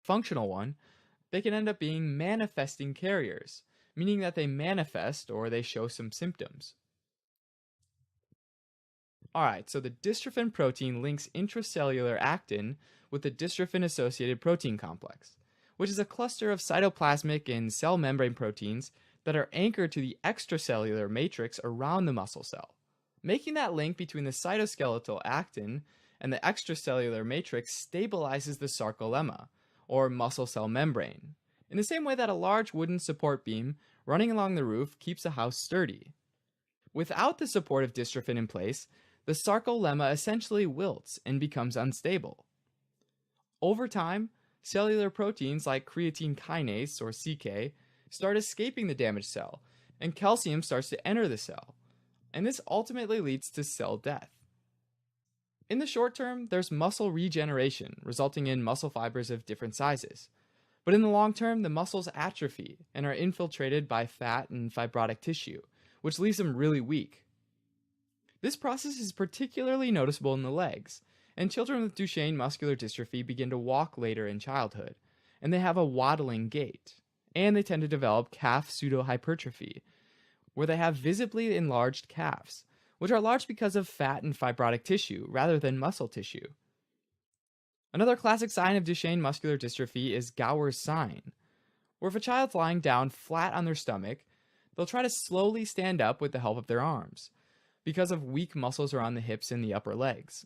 functional one, they can end up being manifesting carriers, meaning that they manifest or they show some symptoms. Alright, so the dystrophin protein links intracellular actin with the dystrophin-associated protein complex, which is a cluster of cytoplasmic and cell membrane proteins that are anchored to the extracellular matrix around the muscle cell. Making that link between the cytoskeletal actin and the extracellular matrix stabilizes the sarcolemma, or muscle cell membrane, in the same way that a large wooden support beam running along the roof keeps a house sturdy. Without the support of dystrophin in place, the sarcolemma essentially wilts and becomes unstable. Over time, cellular proteins like creatine kinase, or CK, start escaping the damaged cell, and calcium starts to enter the cell, and this ultimately leads to cell death. In the short term, there's muscle regeneration, resulting in muscle fibers of different sizes. But in the long term, the muscles atrophy and are infiltrated by fat and fibrotic tissue, which leaves them really weak. This process is particularly noticeable in the legs, and children with Duchenne muscular dystrophy begin to walk later in childhood, and they have a waddling gait, and they tend to develop calf pseudohypertrophy, where they have visibly enlarged calves, which are large because of fat and fibrotic tissue rather than muscle tissue. Another classic sign of Duchenne muscular dystrophy is Gower's sign, where if a child's lying down flat on their stomach, they'll try to slowly stand up with the help of their arms, because of weak muscles around the hips and the upper legs.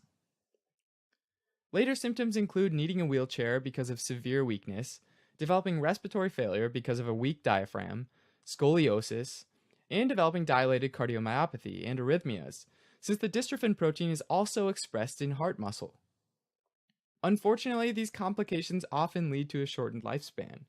Later symptoms include needing a wheelchair because of severe weakness, developing respiratory failure because of a weak diaphragm, scoliosis, and developing dilated cardiomyopathy and arrhythmias, since the dystrophin protein is also expressed in heart muscle. Unfortunately, these complications often lead to a shortened lifespan,